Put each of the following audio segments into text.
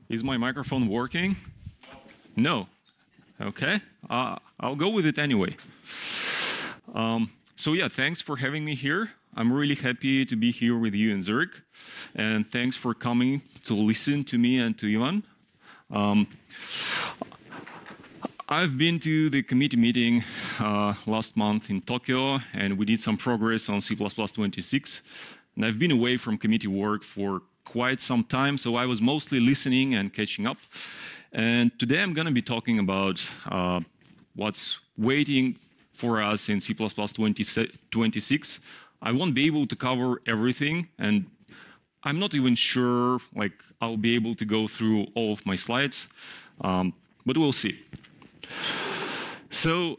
Is my microphone working? No. Okay. I'll go with it anyway. So yeah, thanks for having me here. I'm really happy to be here with you in Zurich. And thanks for coming to listen to me and to Ivan. I've been to the committee meeting last month in Tokyo, and we did some progress on C++26. And I've been away from committee work for quite some time, so I was mostly listening and catching up. And today I'm going to be talking about what's waiting for us in C++26. I won't be able to cover everything, and I'm not even sure I'll be able to go through all of my slides, but we'll see. So,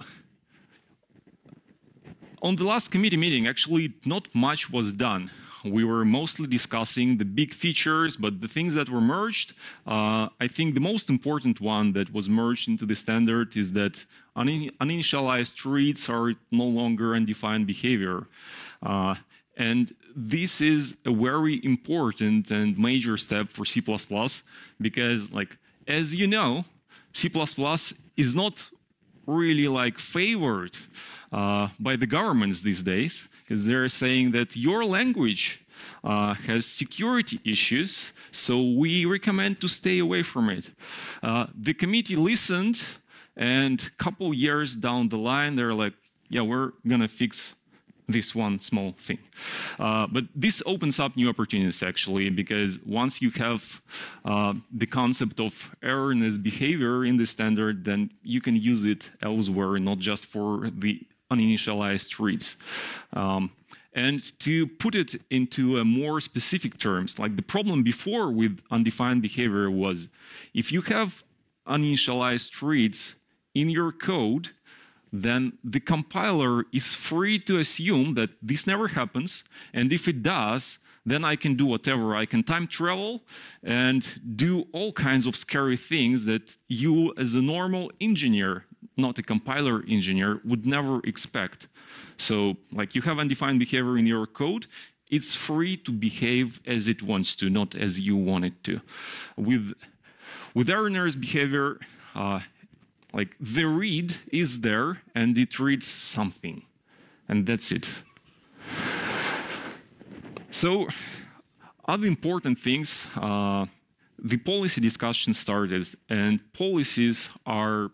on the last committee meeting, actually not much was done. We were mostly discussing the big features, but the things that were merged, I think the most important one that was merged into the standard is that uninitialized reads are no longer undefined behavior. And this is a very important and major step for C++, because as you know, C++ is not really favored by the governments these days, because they're saying that your language has security issues, so we recommend to stay away from it. The committee listened, and a couple years down the line, they're like, yeah, we're going to fix this one small thing. But this opens up new opportunities, actually, because once you have the concept of erroneous behavior in the standard, then you can use it elsewhere, not just for the uninitialized reads. And to put it into a more specific terms, the problem before with undefined behavior was, if you have uninitialized reads in your code, then the compiler is free to assume that this never happens, and if it does, then I can do whatever. I can time travel and do all kinds of scary things that you, as a normal engineer, not a compiler engineer, would never expect. So, you have undefined behavior in your code, it's free to behave as it wants to, not as you want it to. With erroneous behavior, the read is there and it reads something, and that's it. So, other important things, the policy discussion started, and policies are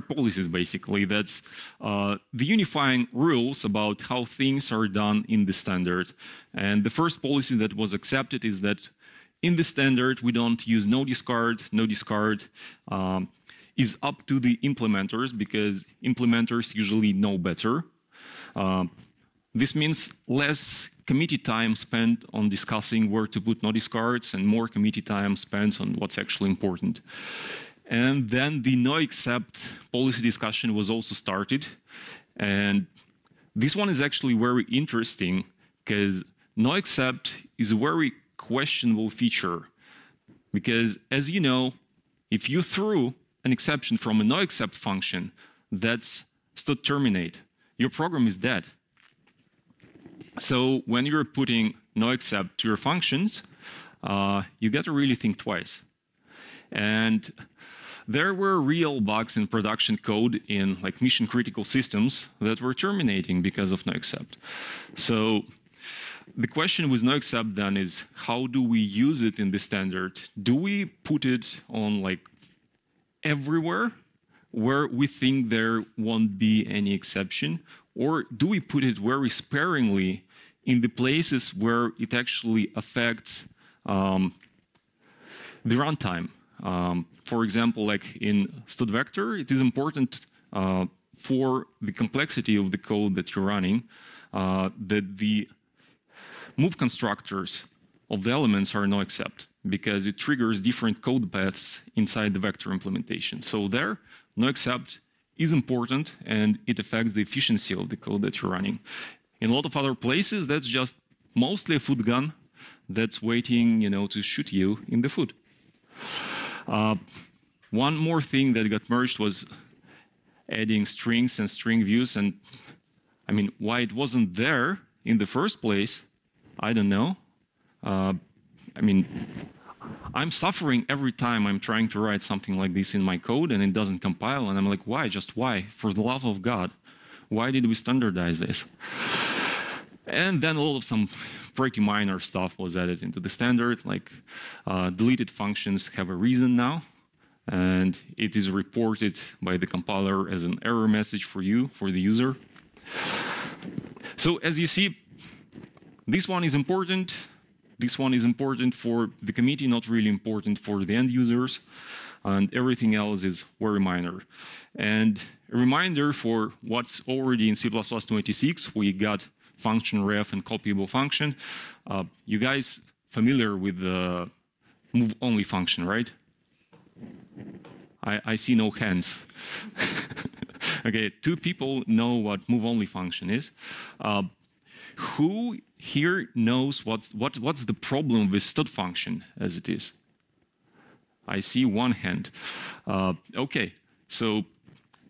policies, basically. That's the unifying rules about how things are done in the standard. And the first policy that was accepted is that in the standard, we don't use no discard. No discard is up to the implementers, because implementers usually know better. This means less committee time spent on discussing where to put no discards and more committee time spent on what's actually important. And then the no except policy discussion was also started. And this one is actually very interesting, because no except is a very questionable feature. Because as you know, if you threw an exception from a no except function, that's std terminate. Your program is dead. So when you're putting no except to your functions, you got to really think twice. And there were real bugs in production code in mission critical systems that were terminating because of no except. So the question with no except then is, how do we use it in the standard? Do we put it on everywhere where we think there won't be any exception? Or do we put it very sparingly in the places where it actually affects the runtime? For example, in std vector, it is important for the complexity of the code that you're running that the move constructors of the elements are no except, because it triggers different code paths inside the vector implementation. So there, no except is important, and it affects the efficiency of the code that you're running. In a lot of other places, that's just mostly a foot gun that's waiting, to shoot you in the foot. One more thing that got merged was adding strings and string views, and why it wasn't there in the first place, I don't know. I'm suffering every time I'm trying to write something like this in my code and it doesn't compile, and I'm like, why? Just why? For the love of God, why did we standardize this? And then a lot of some pretty minor stuff was added into the standard, like deleted functions have a reason now, and it is reported by the compiler as an error message for you, for the user. So as you see, this one is important. This one is important for the committee, not really important for the end users, and everything else is very minor. And a reminder for what's already in C++26, we got function ref and copyable function. You guys familiar with the move only function, right? I see no hands. Okay, 2 people know what move only function is. Who here knows what's the problem with stud function as it is? I see 1 hand. Okay, so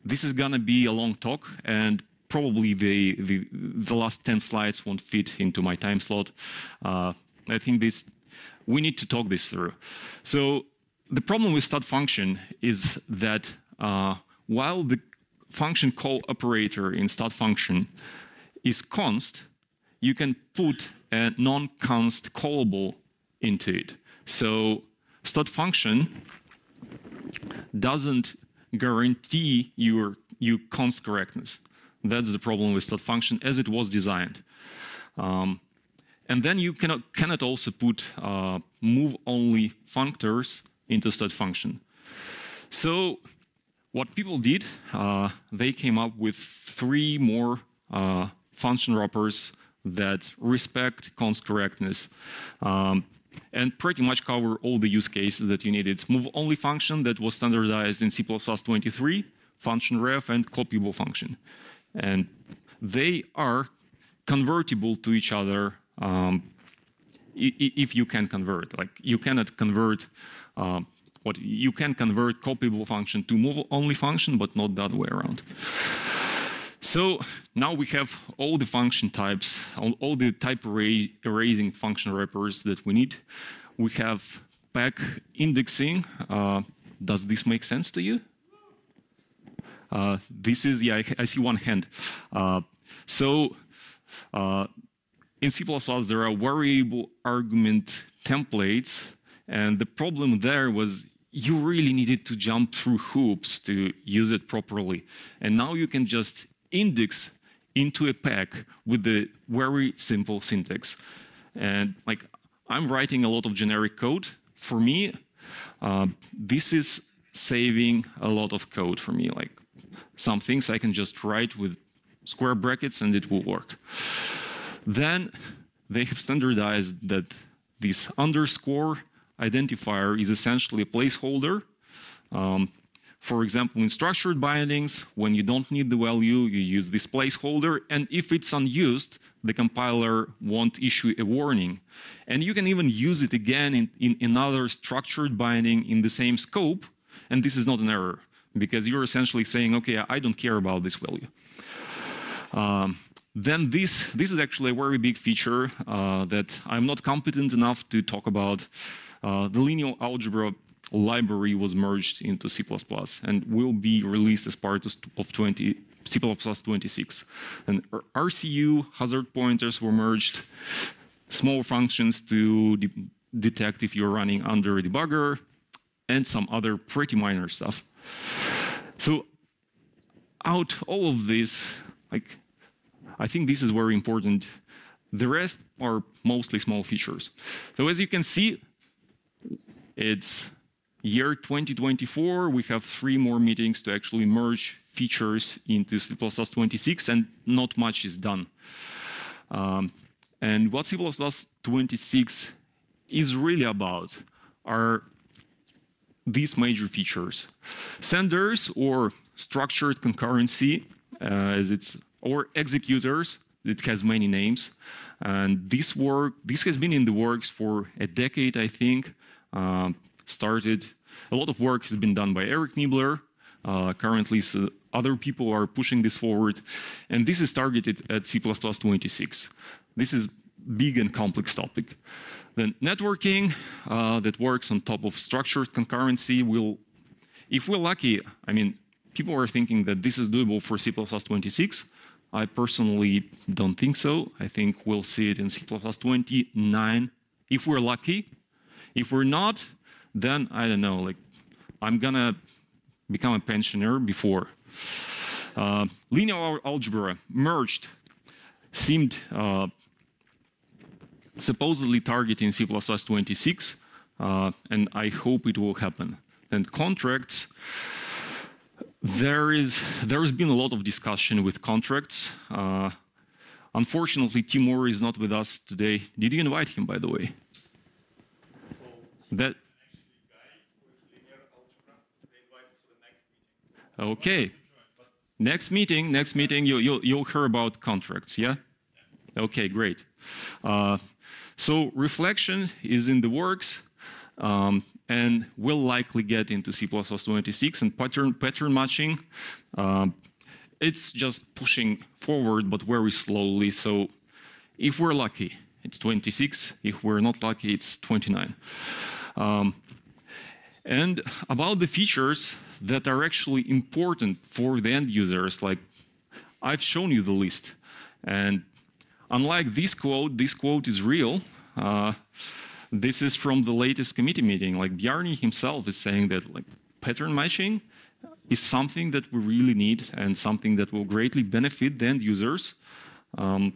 this is gonna be a long talk, and probably the last 10 slides won't fit into my time slot. I think we need to talk this through. So the problem with stud function is that while the function call operator in stud function is const, you can put a non-const callable into it. So stud function doesn't guarantee you const correctness. That's the problem with stud function as it was designed. And then you cannot also put move-only functors into stud function. So what people did, they came up with 3 more function wrappers that respect const correctness and pretty much cover all the use cases that you need. It's move-only function that was standardized in C++23, function ref, and copyable function. And they are convertible to each other if you can convert. Like you cannot convert you can convert copyable function to move-only function, but not that way around. So now we have all the function types, all the type erasing function wrappers that we need. We have pack indexing. Does this make sense to you? This is, yeah, I see 1 hand. In C++, there are variable argument templates, and the problem there was you really needed to jump through hoops to use it properly. And now you can just index into a pack with the very simple syntax. And like, I'm writing a lot of generic code. For me, this is saving a lot of code for me. Like, some things I can just write with square brackets and it will work. Then they have standardized that this underscore identifier is essentially a placeholder. For example, in structured bindings, when you don't need the value, you use this placeholder, and if it's unused, the compiler won't issue a warning. And you can even use it again in another structured binding in the same scope, and this is not an error, because you're essentially saying, okay, I don't care about this value. Then this is actually a very big feature that I'm not competent enough to talk about. The linear algebra library was merged into C++ and will be released as part of C++26. And RCU hazard pointers were merged, small functions to detect if you're running under a debugger, and some other pretty minor stuff. So out all of this, like, I think this is very important. The rest are mostly small features. So as you can see, it's year 2024. We have 3 more meetings to actually merge features into C++26, and not much is done. And what C++26 is really about are these major features. Senders, or structured concurrency, or executors. It has many names. And this has been in the works for a decade, I think. A lot of work has been done by Eric Niebler. Currently, other people are pushing this forward. And this is targeted at C++26. This is big and complex topic. Then networking that works on top of structured concurrency will, if we're lucky, I mean, people are thinking that this is doable for C++26. I personally don't think so. I think we'll see it in C++29 if we're lucky. If we're not, then I don't know, like I'm gonna become a pensioner before. Linear algebra merged seemed supposedly targeting C++26, and I hope it will happen. And contracts, there's been a lot of discussion with contracts. Unfortunately, Timur is not with us today. Did you invite him, by the way? That. Okay. Next meeting, you'll hear about contracts, yeah? Okay, great. So reflection is in the works, and we'll likely get into C++26 and pattern matching. It's just pushing forward, but very slowly. So if we're lucky, it's 26. If we're not lucky, it's 29. And about the features that are actually important for the end users, like I've shown you the list. And unlike this quote is real. This is from the latest committee meeting. Like Bjarni himself is saying that like pattern matching is something that we really need and something that will greatly benefit the end users. And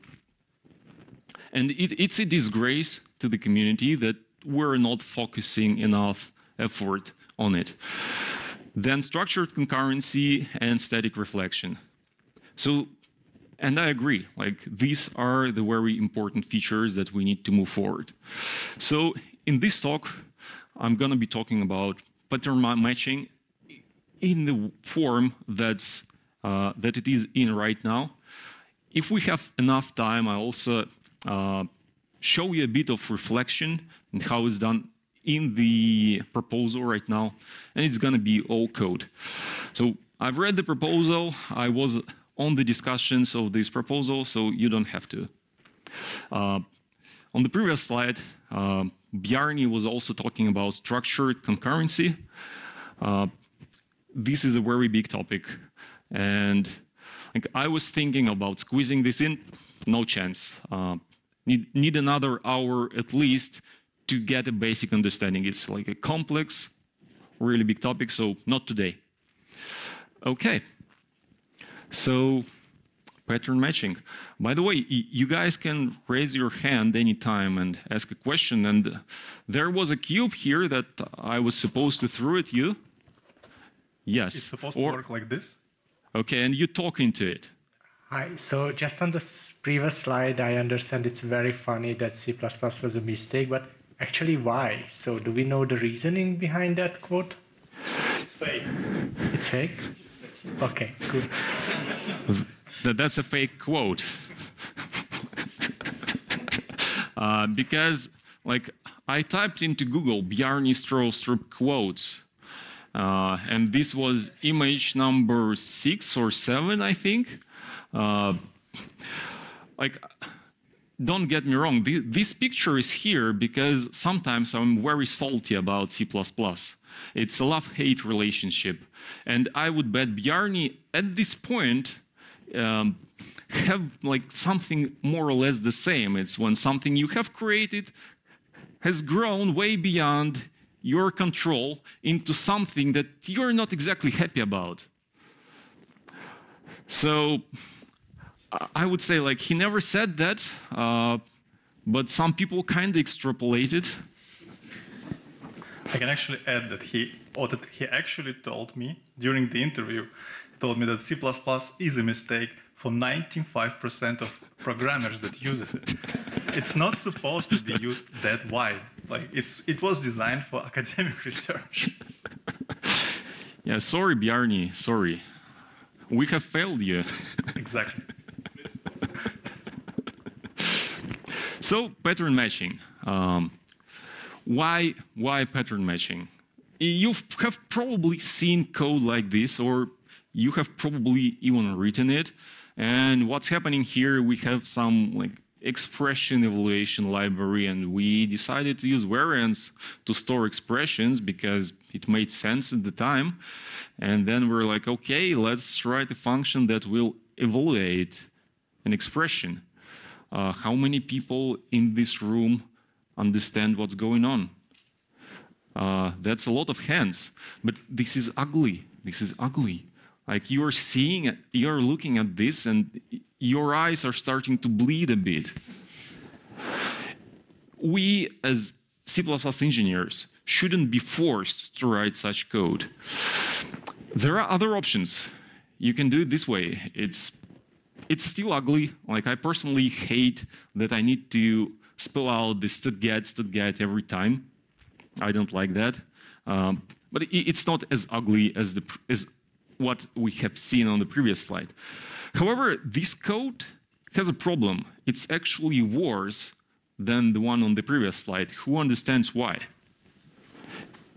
it's a disgrace to the community that we're not focusing enough effort on it. Then structured concurrency and static reflection. So, and I agree, like these are the very important features that we need to move forward. So in this talk, I'm gonna be talking about pattern matching in the form that it is in right now. If we have enough time, I also show you a bit of reflection and how it's done in the proposal right now, and it's gonna be all code. So I've read the proposal, I was on the discussions of this proposal, so you don't have to. On the previous slide, Bjarni was also talking about structured concurrency. This is a very big topic, and like, I was thinking about squeezing this in, no chance. Need another hour at least to get a basic understanding. It's like a complex, really big topic, so not today. Okay, so pattern matching. By the way, you guys can raise your hand anytime and ask a question, and there was a cube here that I was supposed to throw at you. Yes. It's supposed to work like this? Okay, and you talk into it. Hi, so just on this previous slide, I understand it's very funny that C++ was a mistake, but actually why? So do we know the reasoning behind that quote? It's fake. It's fake? It's fake. Okay, cool. That's a fake quote. Because like I typed into Google Bjarni Strostrup quotes, and this was image number 6 or 7, I think. Like, don't get me wrong, this picture is here because sometimes I'm very salty about C++. It's a love-hate relationship. And I would bet Bjarni at this point have like something more or less the same. It's when something you have created has grown way beyond your control into something that you're not exactly happy about. So I would say like he never said that, but some people kind of extrapolated. I can actually add that he actually told me during the interview, he told me that C++ is a mistake for 95% of programmers that uses it. It's not supposed to be used that wide. Like it was designed for academic research. Yeah, sorry, Bjarni, sorry. We have failed you. Exactly. So pattern matching. Why pattern matching? You have probably seen code like this, or you have probably even written it. And what's happening here? We have some like expression evaluation library, and we decided to use variants to store expressions because it made sense at the time. And then we're like, okay, let's write a function that will evaluate an expression. How many people in this room understand what's going on? That's a lot of hands, but this is ugly. This is ugly. Like you're seeing, you're looking at this and your eyes are starting to bleed a bit. We as C++ engineers shouldn't be forced to write such code. There are other options. You can do it this way. It's still ugly. Like I personally hate that I need to spell out the std_get every time. I don't like that. But it's not as ugly as what we have seen on the previous slide. However, this code has a problem. It's actually worse than the one on the previous slide. Who understands why?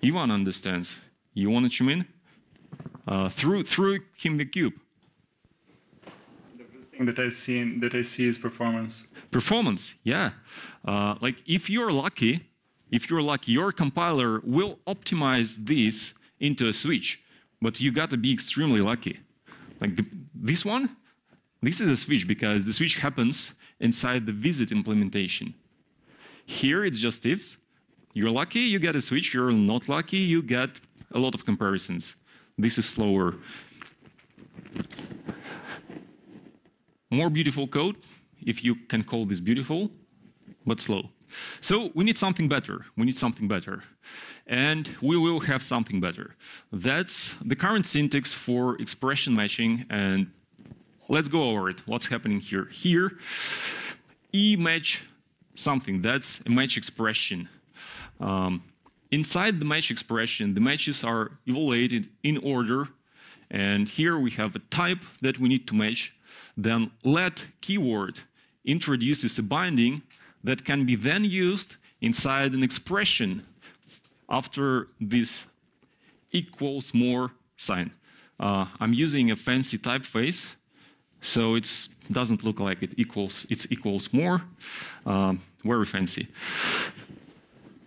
Ivan understands. You want to chime in? Through him the cube. The first thing that I see is performance. Performance, yeah. Like if you're lucky, your compiler will optimize this into a switch, but you got to be extremely lucky. Like this one, this is a switch because the switch happens inside the visit implementation. Here it's just ifs. You're lucky, you get a switch. You're not lucky, you get a lot of comparisons. This is slower. More beautiful code, if you can call this beautiful, but slow. So we need something better. We need something better. And we will have something better. That's the current syntax for expression matching. And let's go over it. What's happening here? Here, match something. That's a match expression. Inside the match expression, the matches are evaluated in order. And here we have a type that we need to match. Then let keyword introduces a binding that can be then used inside an expression after this equals more sign. I'm using a fancy typeface, so it doesn't look like it equals more. Very fancy.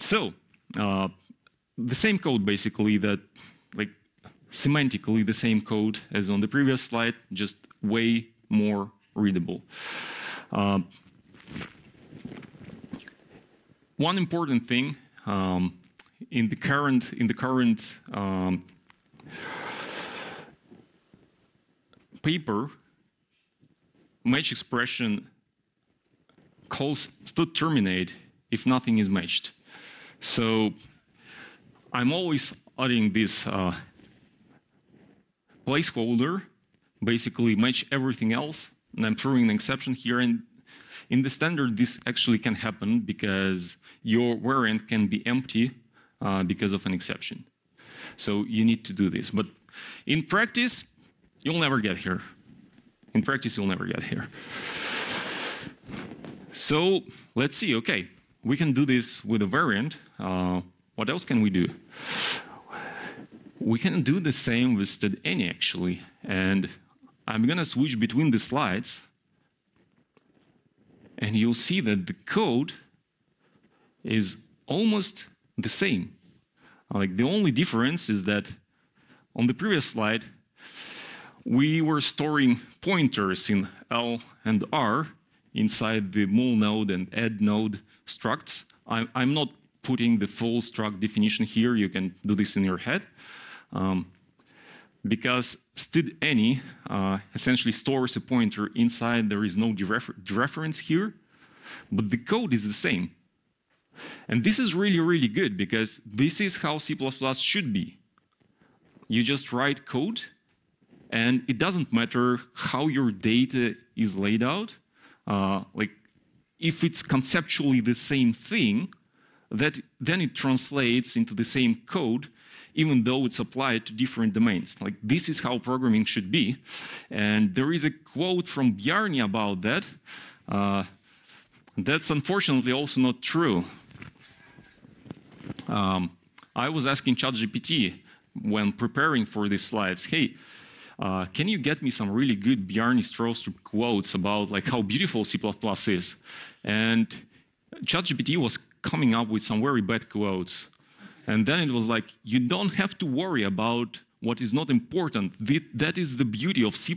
So the same code basically, that like semantically the same code as on the previous slide, just way more readable. One important thing in the current paper, match expression calls to terminate if nothing is matched. So I'm always adding this placeholder, basically match everything else, and I'm throwing an exception here. And in the standard, this actually can happen because your variant can be empty because of an exception. So you need to do this. But in practice, you'll never get here. In practice, you'll never get here. So let's see. OK, we can do this with a variant. What else can we do? We can do the same with std_any, actually. And I'm going to switch between the slides. And you'll see that the code is almost the same. Like the only difference is that on the previous slide, we were storing pointers in L and R inside the mul node and add node structs. I'm not putting the full struct definition here. You can do this in your head. Because std_any essentially stores a pointer inside. There is no dereference here, but the code is the same. And this is really, really good because this is how C++ should be. You just write code, and it doesn't matter how your data is laid out. Like, if it's conceptually the same thing, then it translates into the same code, even though it's applied to different domains. Like, this is how programming should be. And there is a quote from Bjarni about that. That's unfortunately also not true. I was asking ChatGPT when preparing for these slides, hey, can you get me some really good Bjarni Strostrup quotes about like how beautiful C++ is? And ChatGPT was coming up with some very bad quotes. And then it was like, you don't have to worry about what is not important. That is the beauty of C++.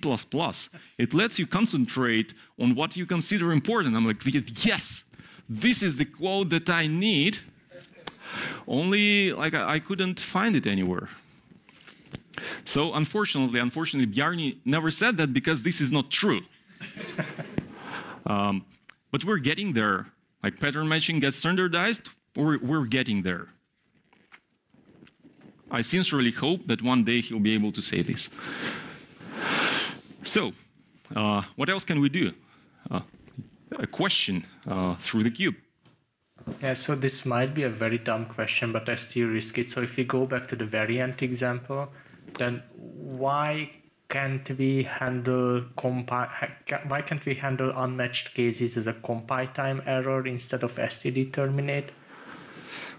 It lets you concentrate on what you consider important. I'm like, yes, this is the quote that I need. Only like I couldn't find it anywhere. So unfortunately, Bjarni never said that because this is not true. But we're getting there. Like pattern matching gets standardized, we're getting there. I sincerely hope that one day he'll be able to say this. So, what else can we do? A question through the cube. Yeah, so this might be a very dumb question, but I still risk it. So if we go back to the variant example, then why can't we handle unmatched cases as a compile time error instead of std terminate?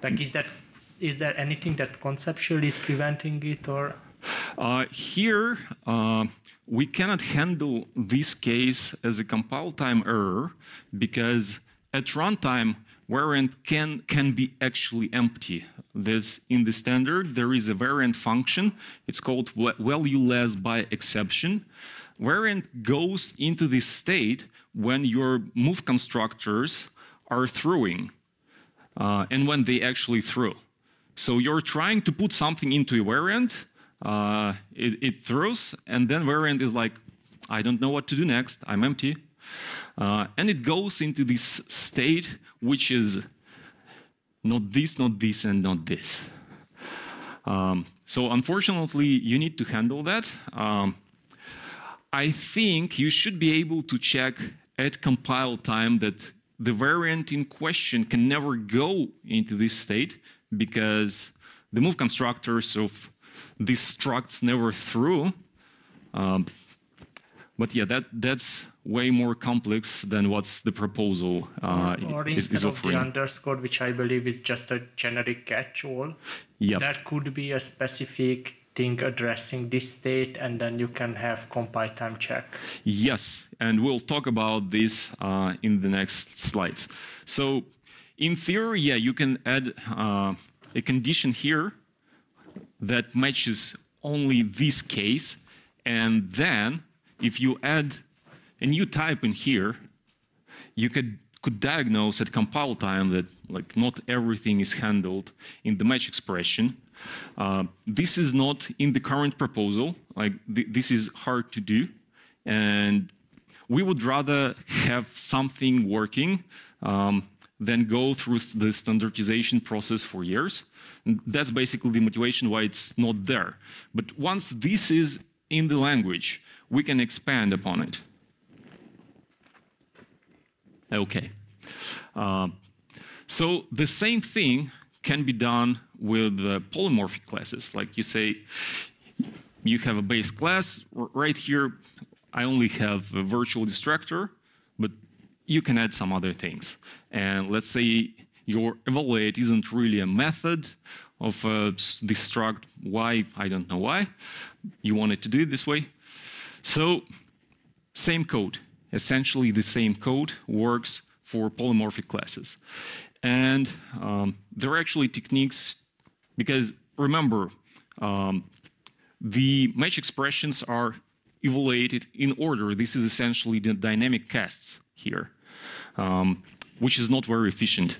Like, is there anything that conceptually is preventing it, or? Here, we cannot handle this case as a compile time error because at runtime, variant can be actually empty. There's, in the standard, there is a variant function. It's called valueless by exception. Variant goes into this state when your move constructors are throwing and when they actually throw. So you're trying to put something into a variant, it throws, and then variant is like, I don't know what to do next, I'm empty. And it goes into this state which is not this, and not this. So unfortunately, you need to handle that. I think you should be able to check at compile time that the variant in question can never go into this state because the move constructors of these structs never threw. But yeah, that's way more complex than what's the proposal or instead is of the offering. underscore, which I believe is just a generic catch-all, Yep. that could be a specific thing addressing this state, and then you can have compile time check. Yes, and we'll talk about this in the next slides. So in theory, yeah, you can add a condition here that matches only this case, and then if you add a new type in here, you could diagnose at compile time that like not everything is handled in the match expression. This is not in the current proposal. Like this is hard to do, and we would rather have something working than go through the standardization process for years. And that's basically the motivation why it's not there. But once this is in the language, we can expand upon it. Okay. So the same thing can be done with polymorphic classes. Like you say, you have a base class. Right here, I only have a virtual destructor, but you can add some other things. And let's say your evaluate isn't really a method of destruct. Why? I don't know why. You want it to do it this way. So same code. Essentially the same code works for polymorphic classes. And there are actually techniques, because remember, the match expressions are evaluated in order. This is essentially the dynamic casts here, which is not very efficient.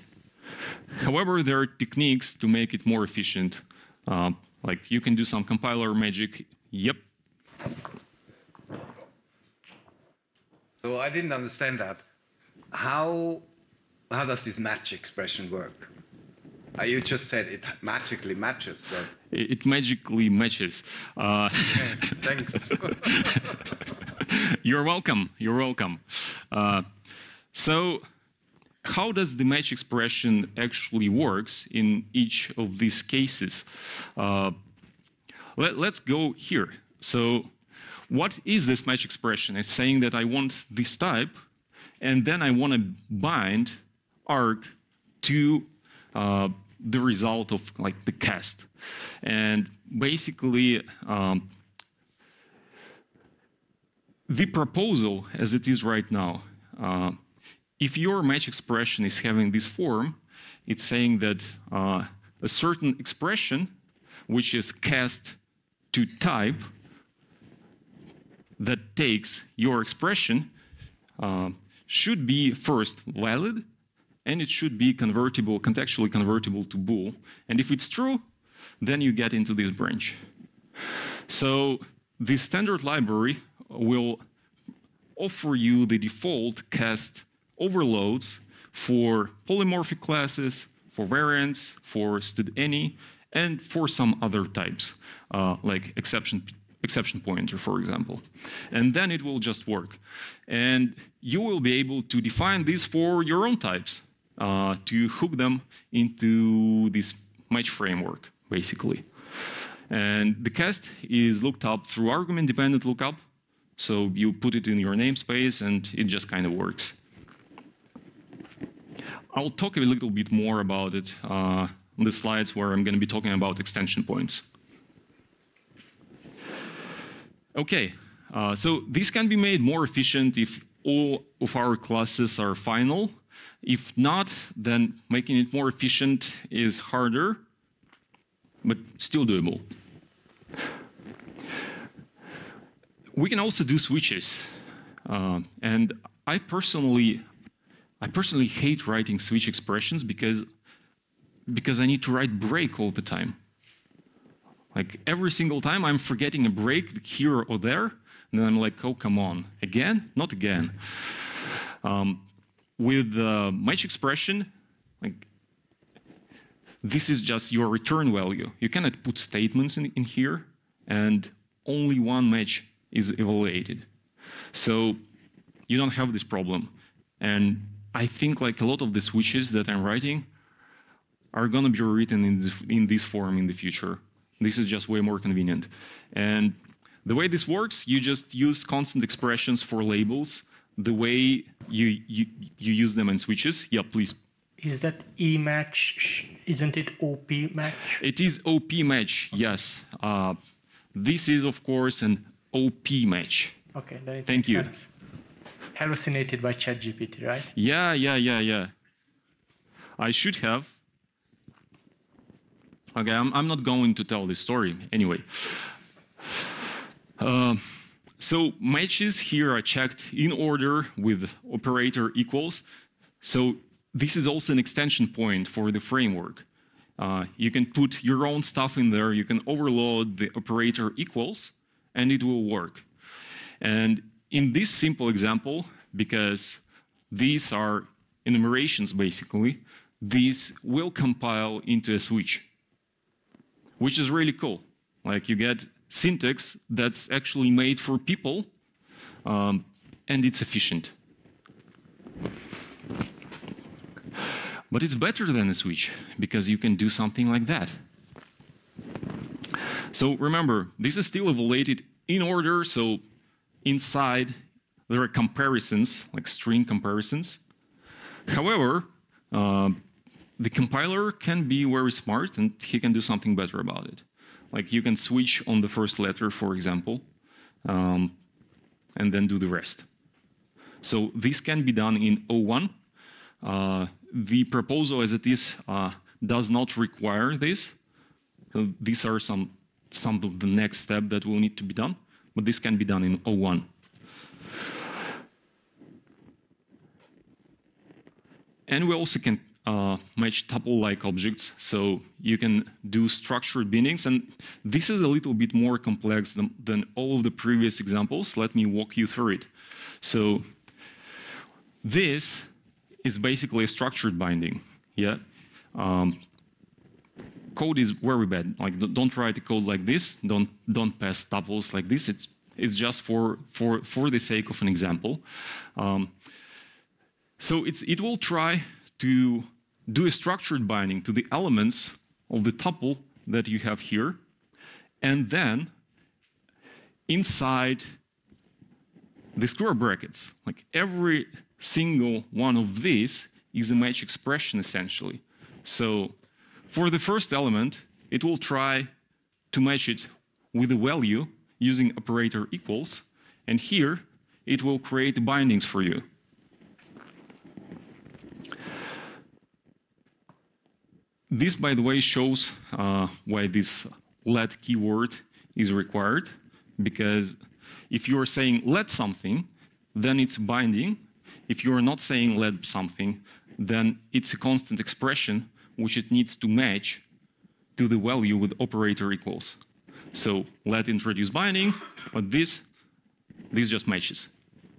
However, there are techniques to make it more efficient. Like you can do some compiler magic. Yep. So I didn't understand that. How does this match expression work? You just said it magically matches, but... It magically matches. Thanks. You're welcome. You're welcome. So how does the match expression actually works in each of these cases? Let's go here. So what is this match expression? It's saying that I want this type, and then I want to bind arg to the result of like the cast. And basically, the proposal as it is right now, if your match expression is having this form, it's saying that a certain expression, which is cast to type, that takes your expression, should be first valid, and it should be convertible, contextually convertible to bool. And if it's true, then you get into this branch. So the standard library will offer you the default cast overloads for polymorphic classes, for variants, for std_any, and for some other types, like exception pointer, for example. And then it will just work. And you will be able to define these for your own types, to hook them into this match framework, basically. And the cast is looked up through argument-dependent lookup. So you put it in your namespace, and it just kind of works. I'll talk a little bit more about it on the slides where I'm going to be talking about extension points. Okay, so this can be made more efficient if all of our classes are final. If not, then making it more efficient is harder, but still doable. We can also do switches, and I personally hate writing switch expressions because I need to write break all the time. Like every single time I'm forgetting a break here or there, and then I'm like, oh, come on, again? Not again. With match expression, like this is just your return value. You cannot put statements in here, and only one match is evaluated. So you don't have this problem. And I think like a lot of the switches that I'm writing are going to be written in this form in the future. This is just way more convenient. And the way this works, you just use constant expressions for labels the way you use them in switches. Yeah, please. Is that E match? Isn't it OP match? It is OP match, yes. This is, of course, an OP match. Okay, that Thank makes you. sense. Hallucinated by ChatGPT, right? Yeah. I should have. Okay, I'm not going to tell this story anyway. So matches here are checked in order with operator equals. So this is also an extension point for the framework. You can put your own stuff in there. You can overload the operator equals, and it will work. And in this simple example, because these are enumerations basically, these will compile into a switch, which is really cool. Like you get syntax that's actually made for people, and it's efficient. But it's better than a switch, because you can do something like that. So remember, this is still evaluated in order, so inside there are comparisons, like string comparisons. However, the compiler can be very smart, and he can do something better about it. Like you can switch on the first letter, for example, and then do the rest. So this can be done in O1. The proposal as it is does not require this. So these are some of the next steps that will need to be done, but this can be done in O1. And we also can match tuple-like objects, so you can do structured bindings, and this is a little bit more complex than all of the previous examples. Let me walk you through it. So this is basically a structured binding. Yeah, code is very bad. Like don't write a code like this. Don't pass tuples like this. It's just for the sake of an example. So it will try to do a structured binding to the elements of the tuple that you have here, and then inside the square brackets, like every single one of these is a match expression essentially. So for the first element, it will try to match it with a value using operator equals, and here it will create bindings for you. This, by the way, shows why this let keyword is required, because if you are saying let something, then it's binding. If you are not saying let something, then it's a constant expression which it needs to match to the value with operator equals. So let introduce binding, but this just matches.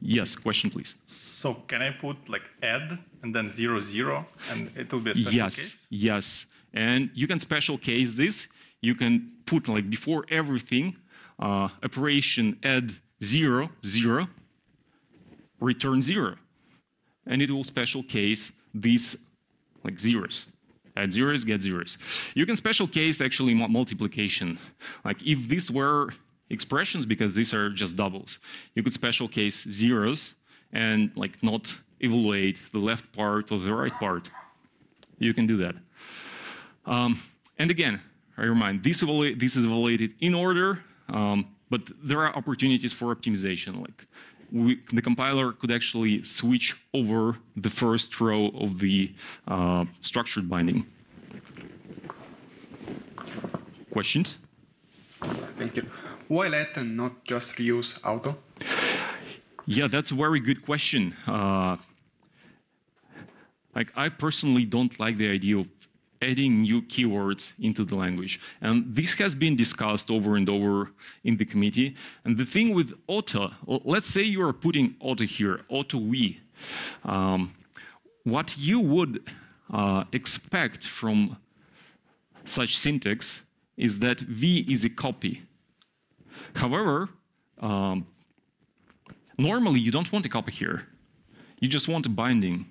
Yes, question please. So can I put like add and then 0, 0, and it will be a special case? Yes. And you can special case this. You can put like before everything, operation add 0, 0, return 0. And it will special case these like zeros. Add zeros, get zeros. You can special case actually multiplication. Like if these were expressions, because these are just doubles, you could special case zeros and like not evaluate the left part or the right part. You can do that. And again, I remind, this is evaluated in order, but there are opportunities for optimization. Like the compiler could actually switch over the first row of the structured binding. Questions? Thank you. Why let and not just reuse auto? Yeah, that's a very good question. Like I personally don't like the idea of adding new keywords into the language. And this has been discussed over and over in the committee. And the thing with auto, let's say you are putting auto here, auto v. What you would expect from such syntax is that v is a copy. However, normally you don't want a copy here. You just want a binding.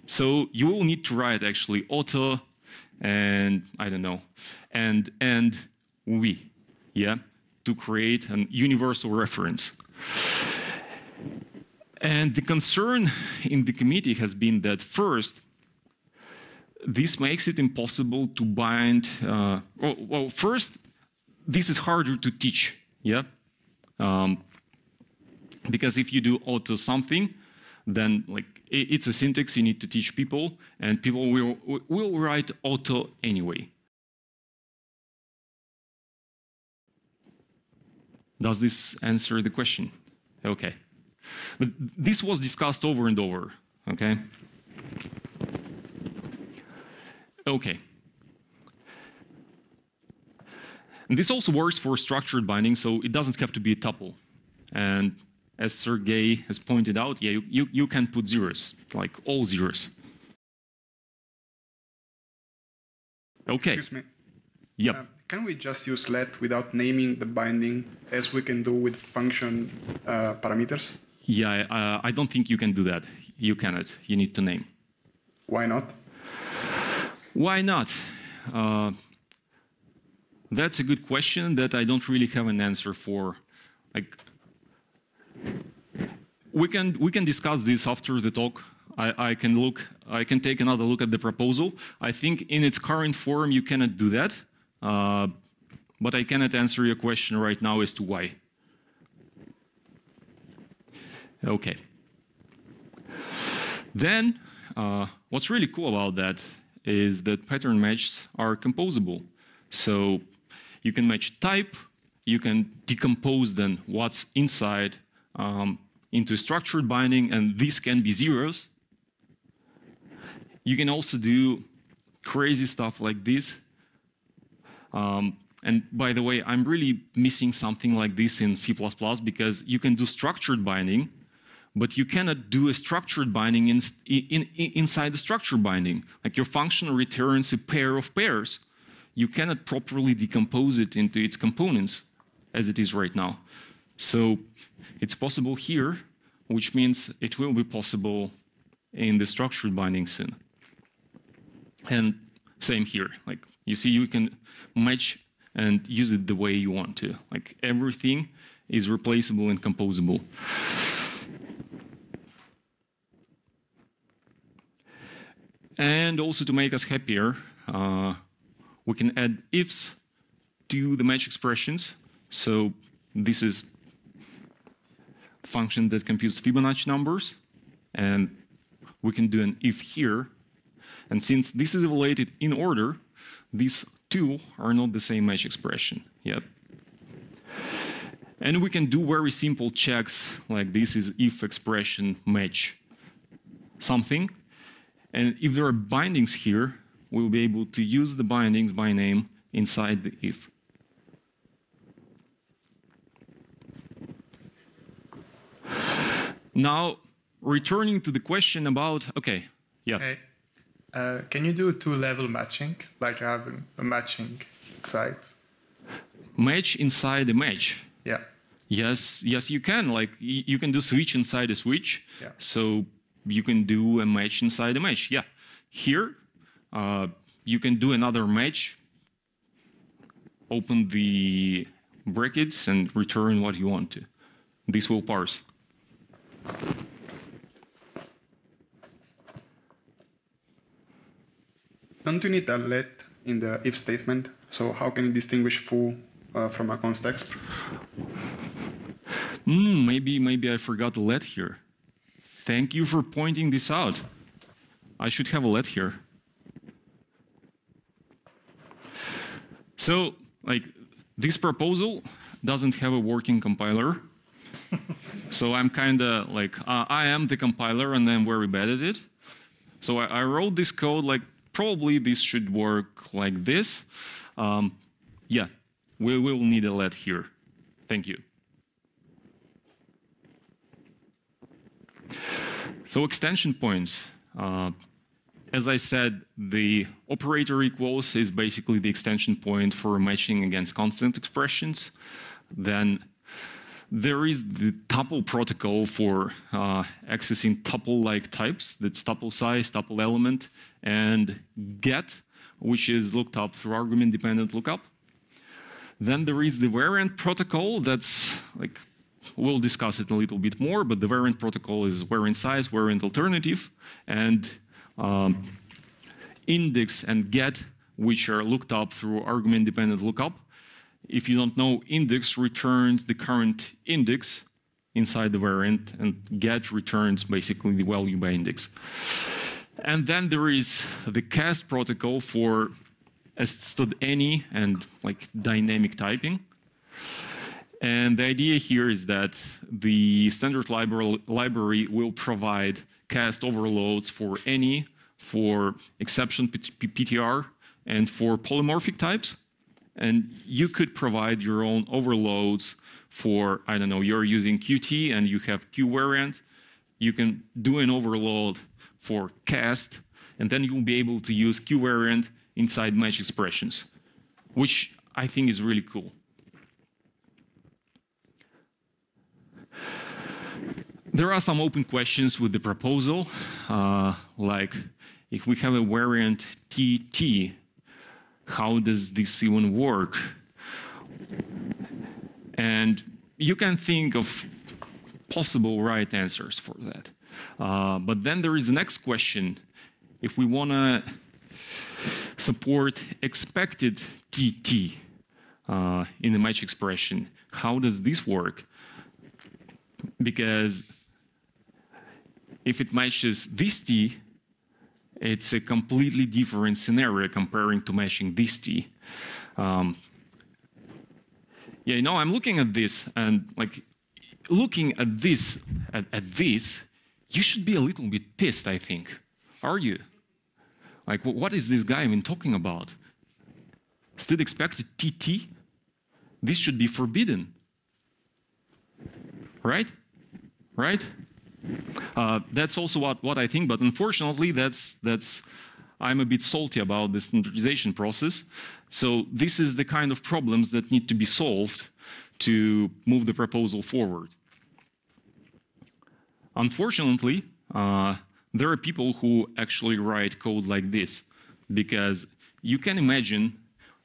So you will need to write actually auto and I don't know, and we, yeah, to create an universal reference. And the concern in the committee has been that first, this makes it impossible to bind. Well, first, this is harder to teach, yeah, because if you do auto something, then like it's a syntax you need to teach people, and people will write auto anyway. Does this answer the question? Okay. But this was discussed over and over, okay? Okay. And this also works for structured binding, so it doesn't have to be a tuple. And as Sergey has pointed out, yeah, you can put zeros, like all zeros. Okay. Excuse me. Yep. Can we just use let without naming the binding as we can do with function parameters? Yeah, I don't think you can do that. You cannot. You need to name. Why not? Why not? That's a good question that I don't really have an answer for. Like, we can discuss this after the talk. I can take another look at the proposal. I think in its current form you cannot do that, but I cannot answer your question right now as to why. Okay. Then, what's really cool about that is that pattern matches are composable. So you can match type, you can decompose then what's inside into a structured binding, and these can be zeros. You can also do crazy stuff like this. And by the way, I'm really missing something like this in C++ because you can do structured binding, but you cannot do a structured binding inside the structured binding. Like your function returns a pair of pairs. You cannot properly decompose it into its components as it is right now. So it's possible here, which means it will be possible in the structured binding soon. And same here. Like you see, you can match and use it the way you want to. Like everything is replaceable and composable. And also to make us happier, we can add ifs to the match expressions. So this is function that computes Fibonacci numbers, and we can do an if here. And since this is evaluated in order, these two are not the same match expression yet. And we can do very simple checks like this is if expression match something. And if there are bindings here, we'll be able to use the bindings by name inside the if. Now, returning to the question about, okay, yeah. Hey, can you do two-level matching, like have a matching site? Match inside a match. Yeah. Yes, you can. Like you can do switch inside a switch. Yeah. So you can do a match inside a match. Yeah. Here, you can do another match. Open the brackets and return what you want to. This will parse. Don't you need a let in the if statement? So how can you distinguish foo from a const-exp? Maybe I forgot a let here. Thank you for pointing this out. I should have a let here. So, like, this proposal doesn't have a working compiler. So I'm kind of like, I am the compiler and I'm very bad at it. So I wrote this code like, probably this should work like this. Yeah, we will need a let here. Thank you. So extension points. As I said, the operator equals is basically the extension point for matching against constant expressions. Then there is the tuple protocol for accessing tuple-like types. That's tuple size, tuple element, and get, which is looked up through argument-dependent lookup. Then there is the variant protocol. That's like, we'll discuss it a little bit more, but the variant protocol is variant size, variant alternative, and index and get, which are looked up through argument-dependent lookup. If you don't know, index returns the current index inside the variant, and get returns basically the value by index. And then there is the cast protocol for std_any and like dynamic typing. And the idea here is that the standard library will provide cast overloads for any, for exception PTR, and for polymorphic types. And you could provide your own overloads for, I don't know, you're using Qt and you have Q variant. You can do an overload for cast, and then you'll be able to use Q variant inside match expressions, which I think is really cool. There are some open questions with the proposal, like if we have a variant TT, how does this even work? And you can think of possible right answers for that. But then there is the next question. If we want to support expected TT in the match expression, how does this work? Because if it matches this T, it's a completely different scenario comparing to matching this T. Yeah, you know, I'm looking at this and like looking at this, you should be a little bit pissed, I think. Are you? Like, what is this guy even talking about? Still expected TT? This should be forbidden. Right? Right? That's also what I think, but unfortunately, I'm a bit salty about the standardization process. So this is the kind of problems that need to be solved to move the proposal forward. Unfortunately, there are people who actually write code like this, because you can imagine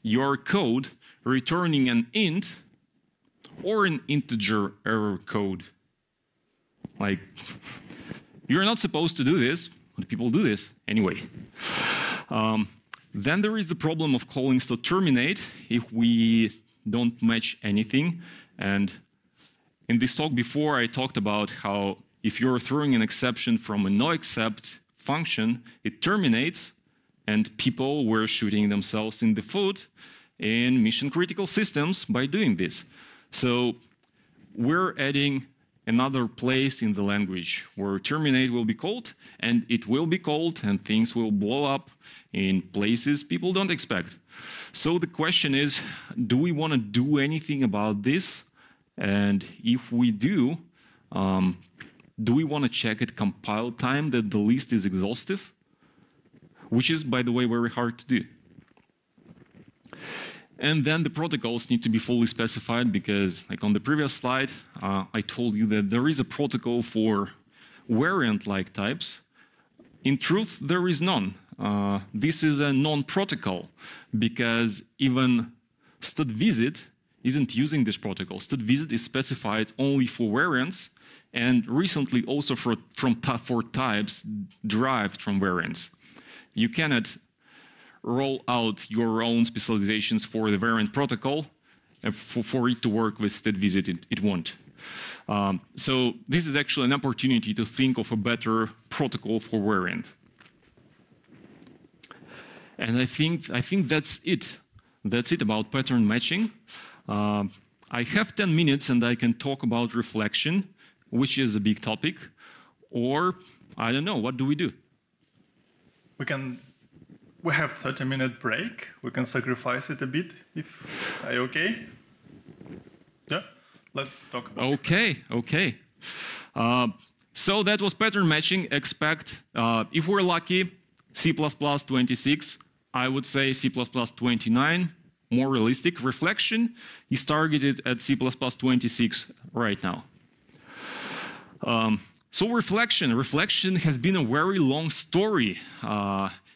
your code returning an int or an integer error code. Like, you're not supposed to do this, but people do this anyway. Then there is the problem of calling terminate if we don't match anything. And In this talk before, I talked about how if you're throwing an exception from a no-except function, it terminates, and people were shooting themselves in the foot in mission-critical systems by doing this. So we're adding another place in the language where terminate will be called, and it will be called, and things will blow up in places people don't expect. So the question is, do we want to do anything about this? And if we do we want to check at compile time that the list is exhaustive? Which is, by the way, very hard to do. And then the protocols need to be fully specified because, like on the previous slide, I told you that there is a protocol for variant-like types. In truth, there is none. This is a non-protocol because even std_visit isn't using this protocol. Std_visit is specified only for variants and recently also for types derived from variants. You cannot roll out your own specializations for the variant protocol. For it to work with std_visit, it won't. So this is actually an opportunity to think of a better protocol for variant. And I think that's it. That's it about pattern matching. I have 10 minutes and I can talk about reflection, which is a big topic. Or, I don't know, what do we do? We have 30-minute break. We can sacrifice it a bit. Are you okay? Yeah, let's talk about it. Okay. So that was pattern matching. Expect, if we're lucky, C++ 26. I would say C++ 29, more realistic. Reflection is targeted at C++ 26 right now. So reflection has been a very long story.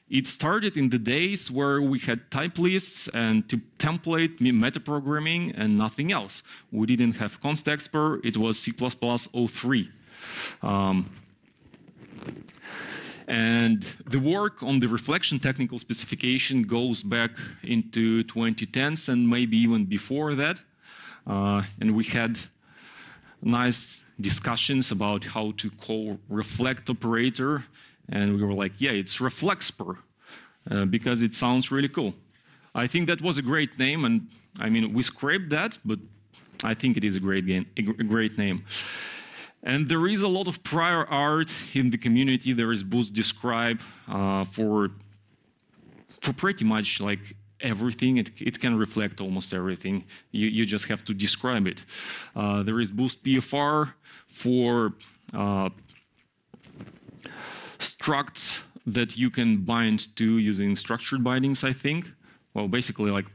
It started in the days where we had type lists and template metaprogramming and nothing else. We didn't have constexpr, it was C++ 03. And the work on the reflection technical specification goes back into 2010s and maybe even before that. And we had nice discussions about how to call reflect operator. And we were like, yeah, it's reflexpr, because it sounds really cool. I think that was a great name, and I mean, we scraped that, but I think it is a great name. And there is a lot of prior art in the community. There is Boost Describe for pretty much like everything. It can reflect almost everything. You just have to describe it. There is Boost PFR for structs that you can bind to using structured bindings, I think. Well, basically like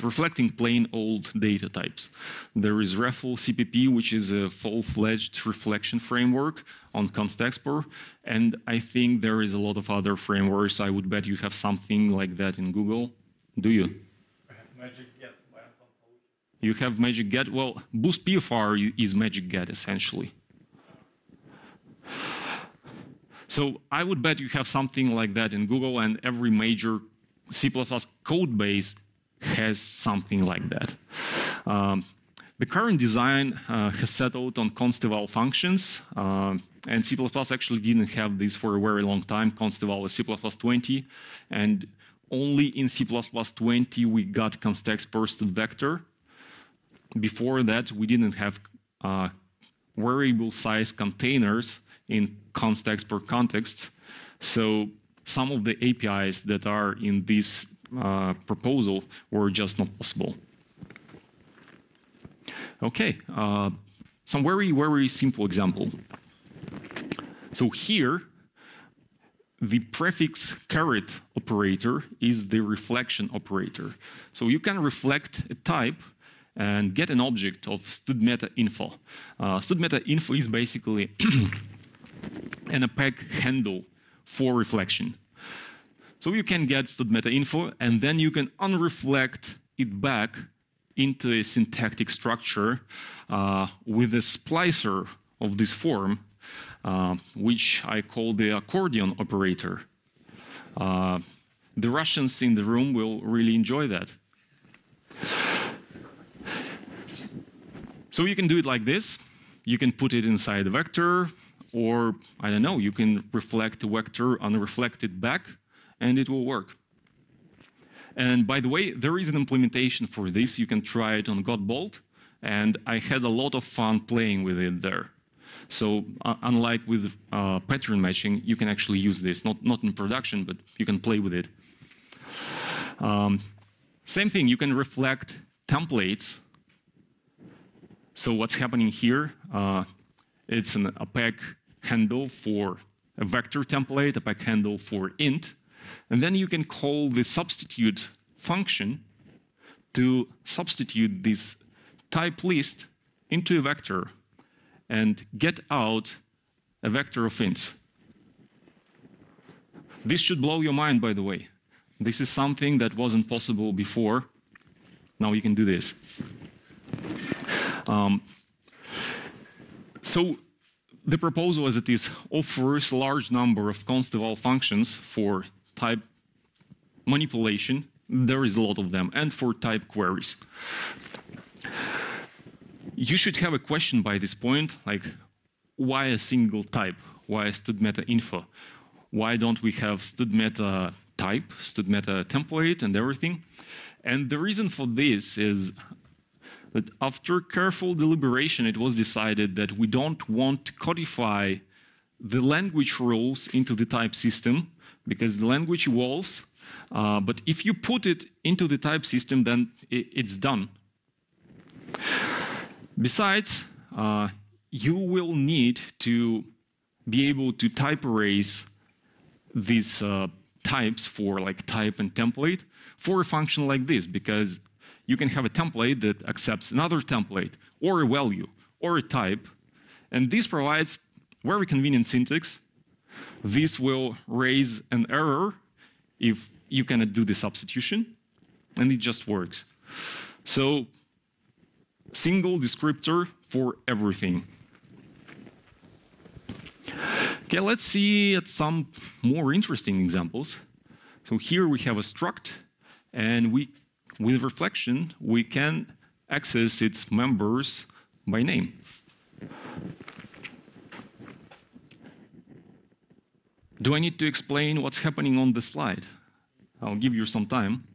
reflecting plain old data types. There is REFL CPP, which is a full-fledged reflection framework on constexpr, and I think there is a lot of other frameworks. I would bet you have something like that in Google. Do you? I have MagicGet. You have MagicGet? Well, Boost PFR is MagicGet, essentially. So I would bet you have something like that in Google, and every major C++ code base has something like that. The current design has settled on const_eval functions, and C++ actually didn't have this for a very long time. Const_eval is C++ 20, and only in C++ 20 we got constexpr vector. Before that, we didn't have variable size containers in constexpr contexts. So some of the APIs that are in this proposal were just not possible. Okay, some very simple example. So here, the prefix caret operator is the reflection operator. So you can reflect a type and get an object of std_meta_info. Std_meta_info is basically an APEG handle for reflection. So you can get std_meta_info, and then you can unreflect it back into a syntactic structure with a splicer of this form, which I call the accordion operator. The Russians in the room will really enjoy that. So you can do it like this. You can put it inside a vector, or I don't know, you can reflect a vector and reflect it back, and it will work. And by the way, there is an implementation for this. You can try it on Godbolt, and I had a lot of fun playing with it there. So unlike with pattern matching, you can actually use this, not in production, but you can play with it. Same thing, you can reflect templates. So what's happening here, it's an APEC handle for a vector template, APEC handle for int, and then you can call the substitute function to substitute this type list into a vector and get out a vector of ints. This should blow your mind, by the way. This is something that wasn't possible before. Now you can do this. So the proposal as it is offers a large number of const-eval functions for type manipulation. There is a lot of them, and for type queries. You should have a question by this point, like, why a single type? Why std_meta info? Why don't we have std_meta type, std_meta template, and everything? And the reason for this is that after careful deliberation, it was decided that we don't want to codify the language rules into the type system, because the language evolves, but if you put it into the type system, then it's done. Besides, you will need to be able to type erase these types for like type and template for a function like this, because you can have a template that accepts another template or a value or a type, and this provides very convenient syntax. This will raise an error if you cannot do the substitution, and it just works. So, single descriptor for everything. Okay, let's see at some more interesting examples. So here we have a struct, and with reflection, we can access its members by name. Do I need to explain what's happening on the slide? I'll give you some time.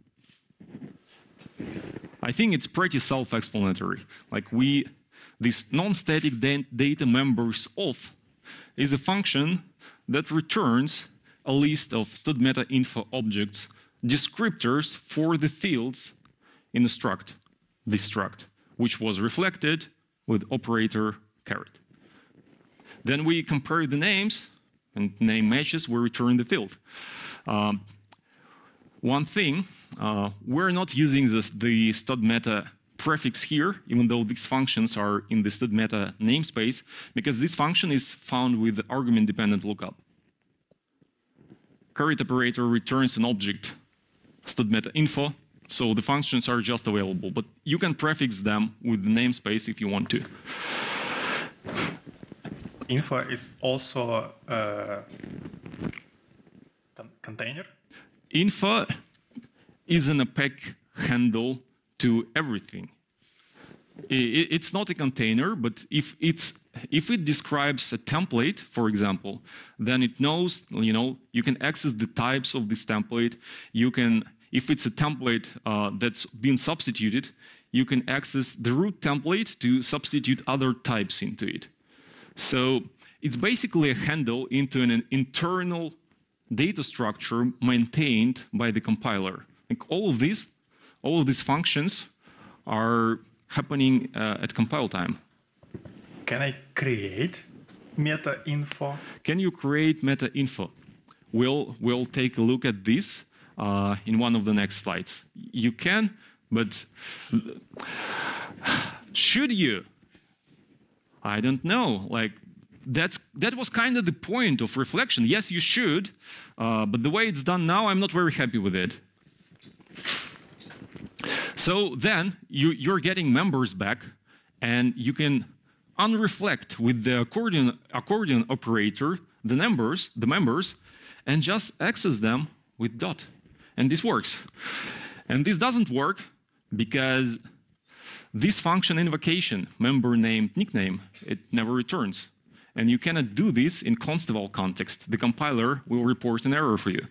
I think it's pretty self-explanatory. Like this non-static data members of is a function that returns a list of std_meta info objects descriptors for the fields in the struct, this struct, which was reflected with operator caret. Then we compare the names, and name matches, we return the field. One thing, we're not using the std_meta prefix here, even though these functions are in the std_meta namespace, because this function is found with the argument-dependent lookup. Caret operator returns an object, std_meta info, so the functions are just available, but you can prefix them with the namespace if you want to. Info is also a container? Info is an APEC handle to everything. It's not a container, but if it describes a template, for example, then it knows, you can access the types of this template. You can, if it's a template that's been substituted, you can access the root template to substitute other types into it. So it's basically a handle into an internal data structure maintained by the compiler. Like all of these functions are happening at compile time. Can I create meta info? Can you create meta info? We'll take a look at this in one of the next slides. You can, but should you? I don't know. Like that was kind of the point of reflection. Yes, you should, but the way it's done now, I'm not very happy with it. So then you're getting members back, and you can unreflect with the accordion operator the members, and just access them with dot. And this works. And this doesn't work because This function invocation, member name, nickname, it never returns. And you cannot do this in const-eval context. The compiler will report an error for you.